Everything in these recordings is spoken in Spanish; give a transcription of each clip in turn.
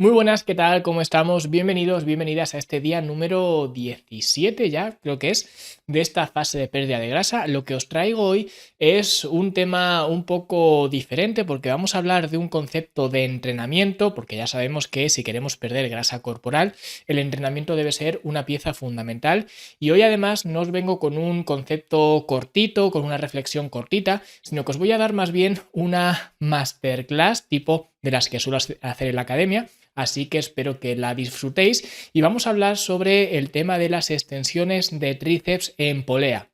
Muy buenas, ¿qué tal? ¿Cómo estamos? Bienvenidos, bienvenidas a este día número 17 ya, creo que es, de esta fase de pérdida de grasa. Lo que os traigo hoy es un tema un poco diferente porque vamos a hablar de un concepto de entrenamiento, porque ya sabemos que si queremos perder grasa corporal, el entrenamiento debe ser una pieza fundamental. Y hoy además no os vengo con un concepto cortito, con una reflexión cortita, sino que os voy a dar más bien una masterclass tipo de las que suelo hacer en la academia. Así que espero que la disfrutéis y vamos a hablar sobre el tema de las extensiones de tríceps en polea.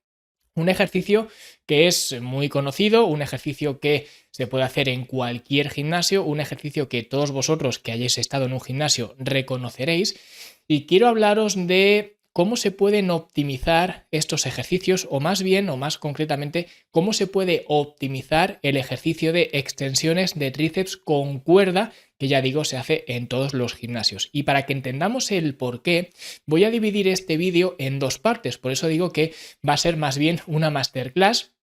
Un ejercicio que es muy conocido, un ejercicio que se puede hacer en cualquier gimnasio, un ejercicio que todos vosotros que hayáis estado en un gimnasio reconoceréis. Y quiero hablaros de cómo se pueden optimizar estos ejercicios, o más bien, o más concretamente, cómo se puede optimizar el ejercicio de extensiones de tríceps con cuerda, que ya digo, se hace en todos los gimnasios. Y para que entendamos el por qué, voy a dividir este vídeo en dos partes. Por eso digo que va a ser más bien una masterclass.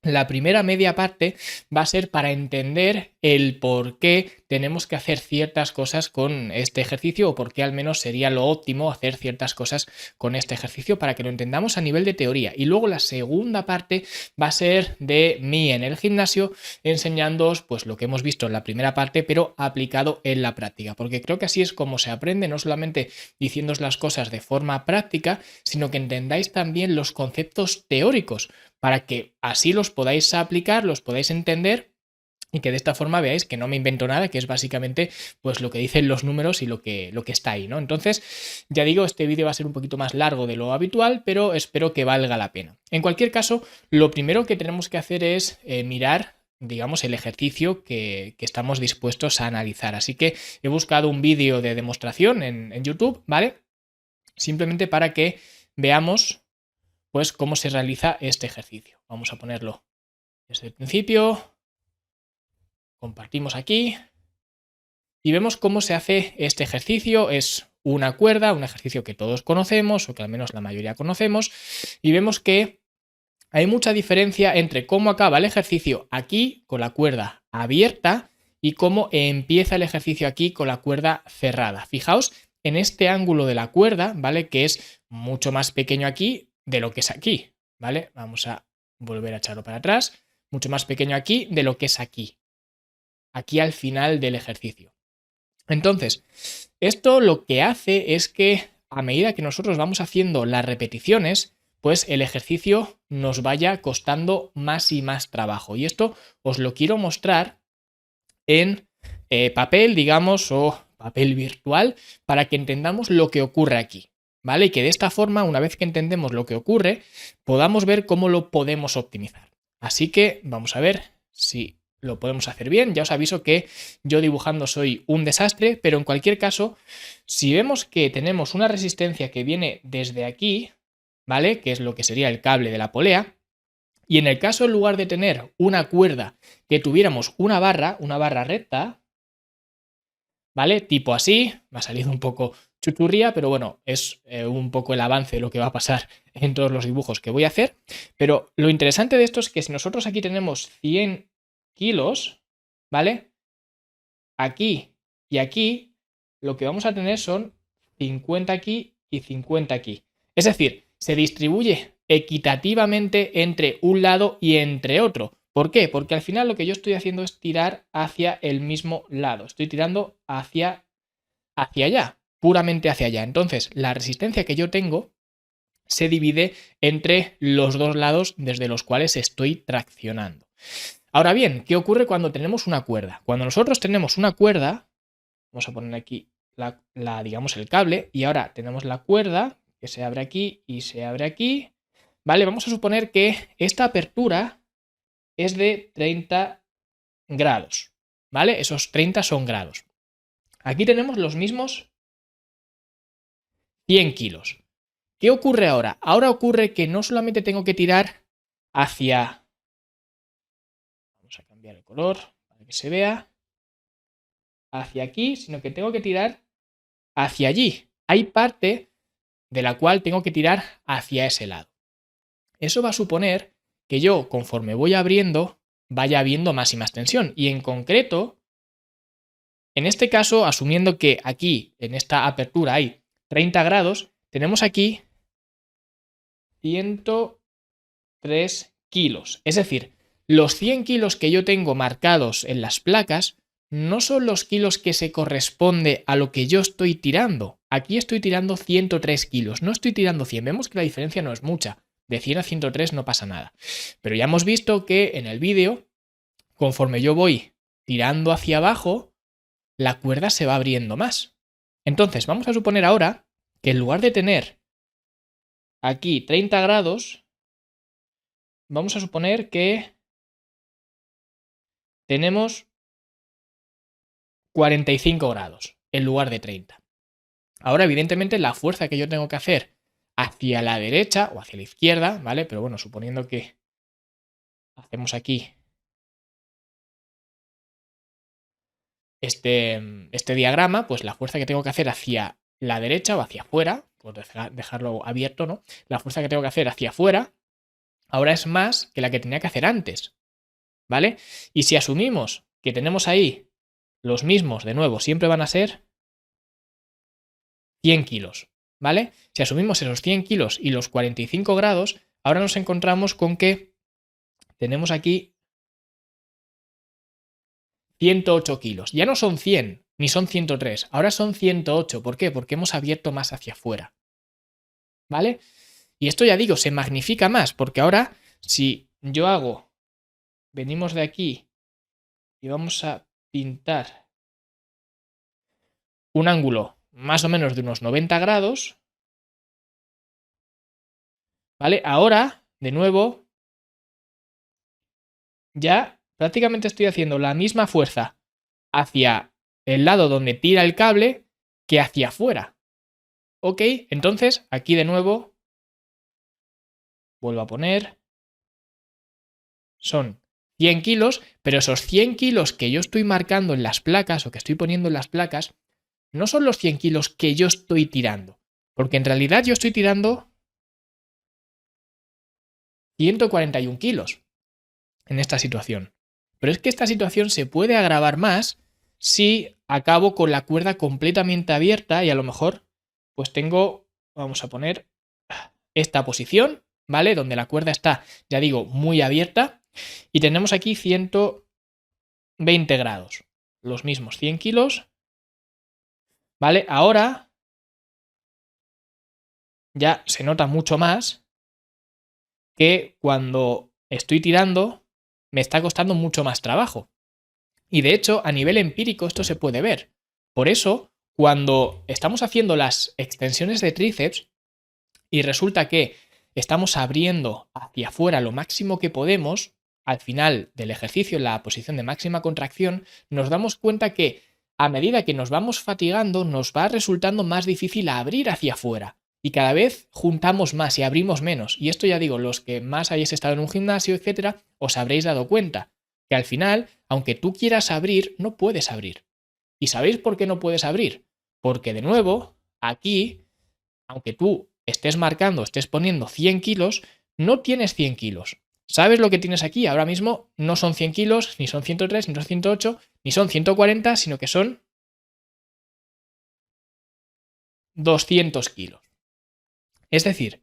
La primera media parte va a ser para entender el por qué tenemos que hacer ciertas cosas con este ejercicio, o por qué al menos sería lo óptimo hacer ciertas cosas con este ejercicio, para que lo entendamos a nivel de teoría. Y luego la segunda parte va a ser de mí en el gimnasio, enseñándoos pues lo que hemos visto en la primera parte, pero aplicado en la práctica, porque creo que así es como se aprende, no solamente diciéndoos las cosas de forma práctica, sino que entendáis también los conceptos teóricos, para que así los podáis aplicar, los podáis entender y que de esta forma veáis que no me invento nada, que es básicamente pues lo que dicen los números y lo que está ahí, ¿no? Entonces, ya digo, este vídeo va a ser un poquito más largo de lo habitual, pero espero que valga la pena. En cualquier caso, lo primero que tenemos que hacer es mirar, digamos, el ejercicio que estamos dispuestos a analizar. Así que he buscado un vídeo de demostración en YouTube, ¿vale? Simplemente para que veamos pues cómo se realiza este ejercicio. Vamos a ponerlo desde el principio, compartimos aquí y vemos cómo se hace este ejercicio. Es una cuerda, un ejercicio que todos conocemos, o que al menos la mayoría conocemos, y vemos que hay mucha diferencia entre cómo acaba el ejercicio aquí con la cuerda abierta y cómo empieza el ejercicio aquí con la cuerda cerrada. Fijaos en este ángulo de la cuerda, ¿vale? Que es mucho más pequeño aquí de lo que es aquí, ¿vale? Vamos a volver a echarlo para atrás. Mucho más pequeño aquí de lo que es aquí. Aquí al final del ejercicio. Entonces, esto lo que hace es que a medida que nosotros vamos haciendo las repeticiones, pues el ejercicio nos vaya costando más y más trabajo. Y esto os lo quiero mostrar en papel, digamos, o papel virtual, para que entendamos lo que ocurre aquí, ¿vale? Y que de esta forma, una vez que entendemos lo que ocurre, podamos ver cómo lo podemos optimizar. Así que vamos a ver si lo podemos hacer bien. Ya os aviso que yo dibujando soy un desastre, pero en cualquier caso, si vemos que tenemos una resistencia que viene desde aquí, ¿vale? Que es lo que sería el cable de la polea. Y en el caso, en lugar de tener una cuerda, que tuviéramos una barra recta, ¿vale? Tipo así, me ha salido un poco chuchurría, pero bueno, es un poco el avance de lo que va a pasar en todos los dibujos que voy a hacer. Pero lo interesante de esto es que si nosotros aquí tenemos 100 kilos, ¿vale? Aquí y aquí, lo que vamos a tener son 50 aquí y 50 aquí. Es decir, se distribuye equitativamente entre un lado y entre otro. ¿Por qué? Porque al final lo que yo estoy haciendo es tirar hacia el mismo lado. Estoy tirando hacia allá, puramente hacia allá. Entonces, la resistencia que yo tengo se divide entre los dos lados desde los cuales estoy traccionando. Ahora bien, ¿qué ocurre cuando tenemos una cuerda? Cuando nosotros tenemos una cuerda, vamos a poner aquí digamos, el cable, y ahora tenemos la cuerda que se abre aquí y se abre aquí. Vale, vamos a suponer que esta apertura es de 30 grados, ¿vale? Esos 30 son grados. Aquí tenemos los mismos 100 kilos. ¿Qué ocurre ahora? Ahora ocurre que no solamente tengo que tirar hacia... Vamos a cambiar el color para que se vea. Hacia aquí, sino que tengo que tirar hacia allí. Hay parte de la cual tengo que tirar hacia ese lado. Eso va a suponer que yo, conforme voy abriendo, vaya habiendo más y más tensión. Y en concreto, En este caso, asumiendo que aquí, en esta apertura, hay 30 grados, tenemos aquí 103 kilos. Es decir, los 100 kilos que yo tengo marcados en las placas no son los kilos que se corresponde a lo que yo estoy tirando. Aquí estoy tirando 103 kilos, no estoy tirando 100. Vemos que la diferencia no es mucha. De 100 a 103 no pasa nada. Pero ya hemos visto que en el vídeo, conforme yo voy tirando hacia abajo, la cuerda se va abriendo más. Entonces, vamos a suponer ahora que en lugar de tener aquí 30 grados, vamos a suponer que tenemos 45 grados en lugar de 30. Ahora, evidentemente, la fuerza que yo tengo que hacer hacia la derecha o hacia la izquierda, ¿vale? Pero bueno, suponiendo que hacemos aquí este diagrama, pues la fuerza que tengo que hacer hacia la derecha o hacia afuera, por dejarlo abierto, ¿no? La fuerza que tengo que hacer hacia afuera ahora es más que la que tenía que hacer antes, ¿vale? Y si asumimos que tenemos ahí los mismos, de nuevo, siempre van a ser 100 kilos, ¿vale? Si asumimos esos 100 kilos y los 45 grados, ahora nos encontramos con que tenemos aquí 108 kilos. Ya no son 100, ni son 103, ahora son 108. ¿Por qué? Porque hemos abierto más hacia afuera, ¿vale? Y esto ya digo, se magnifica más, porque ahora si yo hago, venimos de aquí y vamos a pintar un ángulo más o menos de unos 90 grados, ¿vale? Ahora, de nuevo, ya prácticamente estoy haciendo la misma fuerza hacia el lado donde tira el cable que hacia afuera. ¿Ok? Entonces, aquí de nuevo, vuelvo a poner, son 100 kilos, pero esos 100 kilos que yo estoy marcando en las placas o que estoy poniendo en las placas, no son los 100 kilos que yo estoy tirando, porque en realidad yo estoy tirando 141 kilos en esta situación. Pero es que esta situación se puede agravar más si acabo con la cuerda completamente abierta y a lo mejor pues tengo, vamos a poner esta posición, ¿vale? Donde la cuerda está, ya digo, muy abierta y tenemos aquí 120 grados, los mismos 100 kilos, ¿vale? Ahora ya se nota mucho más que cuando estoy tirando me está costando mucho más trabajo. Y de hecho, a nivel empírico esto se puede ver. Por eso, cuando estamos haciendo las extensiones de tríceps y resulta que estamos abriendo hacia afuera lo máximo que podemos, al final del ejercicio, en la posición de máxima contracción, nos damos cuenta que a medida que nos vamos fatigando, nos va resultando más difícil abrir hacia afuera. Y cada vez juntamos más y abrimos menos. Y esto ya digo, los que más hayáis estado en un gimnasio, etcétera, os habréis dado cuenta que al final, aunque tú quieras abrir, no puedes abrir. ¿Y sabéis por qué no puedes abrir? Porque de nuevo, aquí, aunque tú estés marcando, estés poniendo 100 kilos, no tienes 100 kilos. ¿Sabes lo que tienes aquí? Ahora mismo no son 100 kilos, ni son 103, ni son 108, ni son 140, sino que son 200 kilos. Es decir,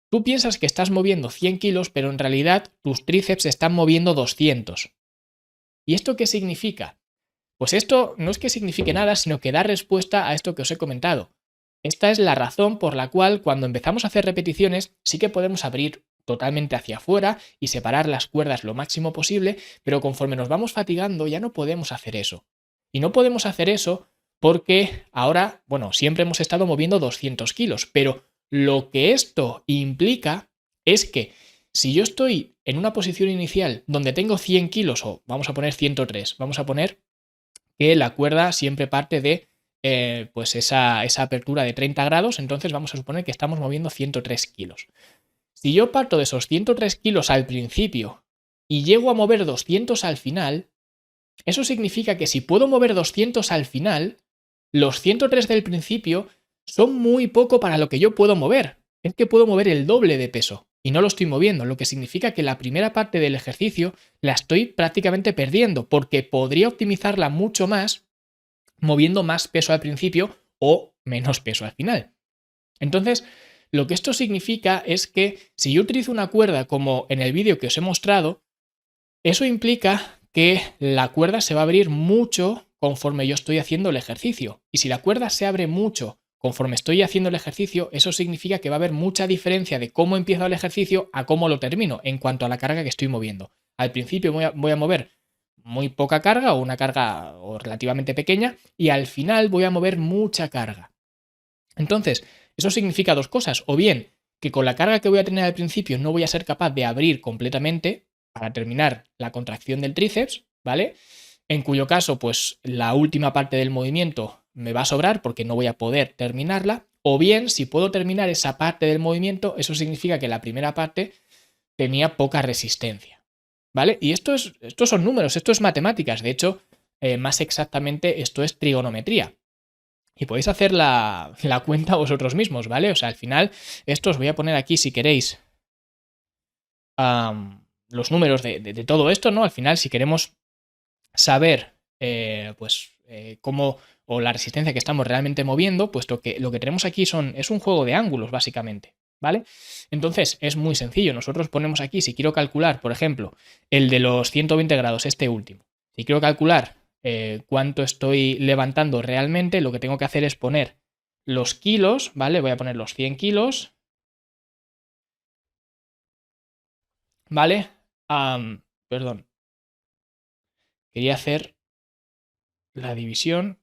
tú piensas que estás moviendo 100 kilos, pero en realidad tus tríceps están moviendo 200. ¿Y esto qué significa? Pues esto no es que signifique nada, sino que da respuesta a esto que os he comentado. Esta es la razón por la cual cuando empezamos a hacer repeticiones sí que podemos abrir totalmente hacia afuera y separar las cuerdas lo máximo posible, pero conforme nos vamos fatigando ya no podemos hacer eso. Y no podemos hacer eso porque ahora, bueno, siempre hemos estado moviendo 200 kilos, pero lo que esto implica es que si yo estoy en una posición inicial donde tengo 100 kilos o vamos a poner 103, vamos a poner que la cuerda siempre parte de pues esa apertura de 30 grados, entonces vamos a suponer que estamos moviendo 103 kilos. Si yo parto de esos 103 kilos al principio y llego a mover 200 al final, eso significa que si puedo mover 200 al final, los 103 del principio son muy poco para lo que yo puedo mover. Es que puedo mover el doble de peso y no lo estoy moviendo, lo que significa que la primera parte del ejercicio la estoy prácticamente perdiendo porque podría optimizarla mucho más moviendo más peso al principio o menos peso al final. Entonces, lo que esto significa es que si yo utilizo una cuerda como en el vídeo que os he mostrado, eso implica que la cuerda se va a abrir mucho conforme yo estoy haciendo el ejercicio. Y si la cuerda se abre mucho conforme estoy haciendo el ejercicio, eso significa que va a haber mucha diferencia de cómo empiezo el ejercicio a cómo lo termino en cuanto a la carga que estoy moviendo. Al principio voy a mover muy poca carga o una carga relativamente pequeña y al final voy a mover mucha carga. Entonces, eso significa dos cosas. O bien que con la carga que voy a tener al principio no voy a ser capaz de abrir completamente para terminar la contracción del tríceps, ¿vale? En cuyo caso, pues la última parte del movimiento me va a sobrar porque no voy a poder terminarla. O bien, si puedo terminar esa parte del movimiento, eso significa que la primera parte tenía poca resistencia, ¿vale? Y estos son números, esto es matemáticas. De hecho, más exactamente, esto es trigonometría. Y podéis hacer la cuenta vosotros mismos, ¿vale? O sea, al final, esto os voy a poner aquí si queréis los números de todo esto, ¿no? Al final, si queremos saber, cómo o la resistencia que estamos realmente moviendo, pues lo que tenemos aquí es un juego de ángulos, básicamente, ¿vale? Entonces, es muy sencillo. Nosotros ponemos aquí, si quiero calcular, por ejemplo, el de los 120 grados, este último. Si quiero calcular cuánto estoy levantando realmente, lo que tengo que hacer es poner los kilos, ¿vale? Voy a poner los 100 kilos, ¿vale? Perdón, quería hacer la división.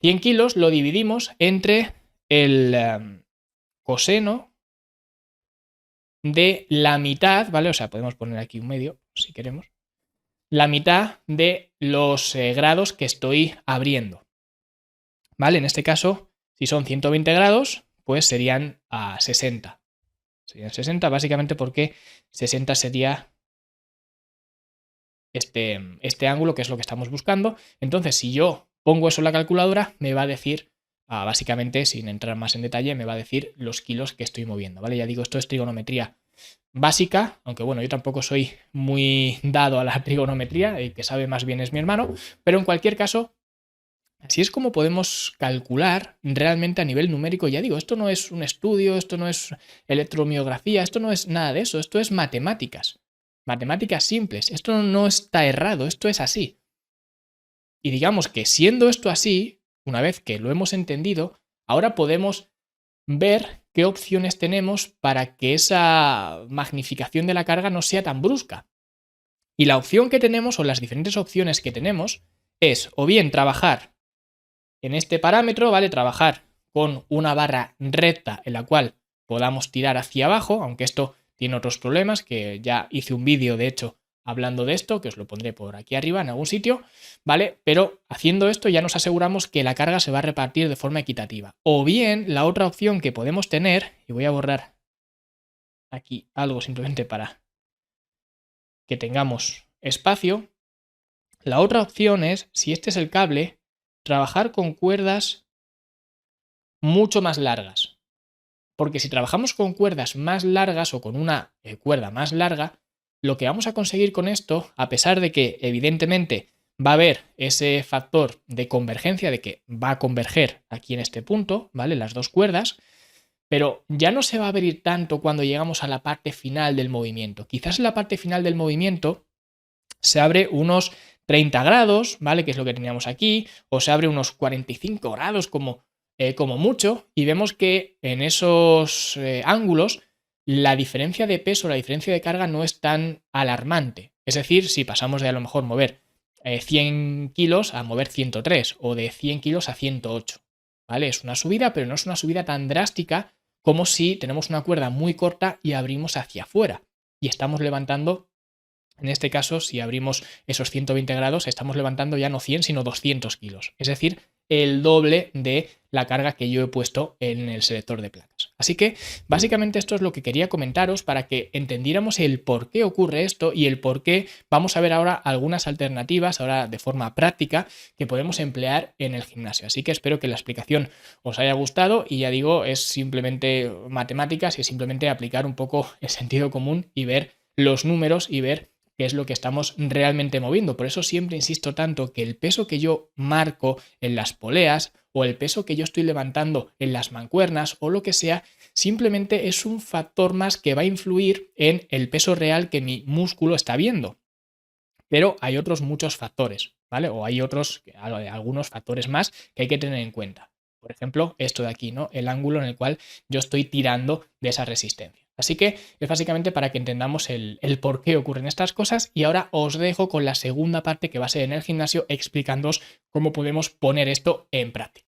100 kilos lo dividimos entre el coseno de la mitad, ¿vale? O sea, podemos poner aquí un medio, si queremos. La mitad de los grados que estoy abriendo, ¿vale? En este caso, si son 120 grados, pues serían a 60. Serían 60 básicamente porque 60 sería este ángulo, que es lo que estamos buscando. Entonces, si yo pongo eso en la calculadora, me va a decir, básicamente, sin entrar más en detalle, me va a decir los kilos que estoy moviendo, ¿vale? Ya digo, esto es trigonometría básica, aunque bueno, yo tampoco soy muy dado a la trigonometría, el que sabe más bien es mi hermano, pero en cualquier caso, así es como podemos calcular realmente a nivel numérico. Ya digo, esto no es un estudio, esto no es electromiografía, esto no es nada de eso, esto es matemáticas. Matemáticas simples, esto no está errado, esto es así. Y digamos que siendo esto así, una vez que lo hemos entendido, ahora podemos ver qué opciones tenemos para que esa magnificación de la carga no sea tan brusca. Y la opción que tenemos, o las diferentes opciones que tenemos, es o bien trabajar en este parámetro, ¿vale? Trabajar con una barra recta en la cual podamos tirar hacia abajo, aunque esto tiene otros problemas, que ya hice un vídeo, de hecho, hablando de esto, que os lo pondré por aquí arriba en algún sitio, ¿vale? Pero haciendo esto ya nos aseguramos que la carga se va a repartir de forma equitativa. O bien, la otra opción que podemos tener, y voy a borrar aquí algo simplemente para que tengamos espacio, la otra opción es, si este es el cable, trabajar con cuerdas mucho más largas. Porque si trabajamos con cuerdas más largas o con una cuerda más larga, lo que vamos a conseguir con esto, a pesar de que evidentemente va a haber ese factor de convergencia, de que va a converger aquí en este punto, ¿vale? Las dos cuerdas, pero ya no se va a abrir tanto cuando llegamos a la parte final del movimiento. Quizás en la parte final del movimiento se abre unos 30 grados, ¿vale? Que es lo que teníamos aquí, o se abre unos 45 grados como mucho, y vemos que en esos ángulos la diferencia de peso, la diferencia de carga no es tan alarmante. Es decir, si pasamos de a lo mejor mover 100 kilos a mover 103 o de 100 kilos a 108, ¿vale? Es una subida, pero no es una subida tan drástica como si tenemos una cuerda muy corta y abrimos hacia afuera y estamos levantando. En este caso, si abrimos esos 120 grados, estamos levantando ya no 100, sino 200 kilos. Es decir, el doble de la carga que yo he puesto en el selector de placas. Así que, básicamente esto es lo que quería comentaros para que entendiéramos el por qué ocurre esto y el por qué vamos a ver ahora algunas alternativas, ahora de forma práctica, que podemos emplear en el gimnasio. Así que espero que la explicación os haya gustado y ya digo, es simplemente matemáticas y es simplemente aplicar un poco el sentido común y ver los números y ver qué es lo que estamos realmente moviendo. Por eso siempre insisto tanto que el peso que yo marco en las poleas o el peso que yo estoy levantando en las mancuernas o lo que sea, simplemente es un factor más que va a influir en el peso real que mi músculo está viendo. Pero hay otros muchos factores, ¿vale? O hay otros, algunos factores más que hay que tener en cuenta. Por ejemplo, esto de aquí, ¿no? El ángulo en el cual yo estoy tirando de esa resistencia. Así que es básicamente para que entendamos el por qué ocurren estas cosas y ahora os dejo con la segunda parte que va a ser en el gimnasio explicándoos cómo podemos poner esto en práctica.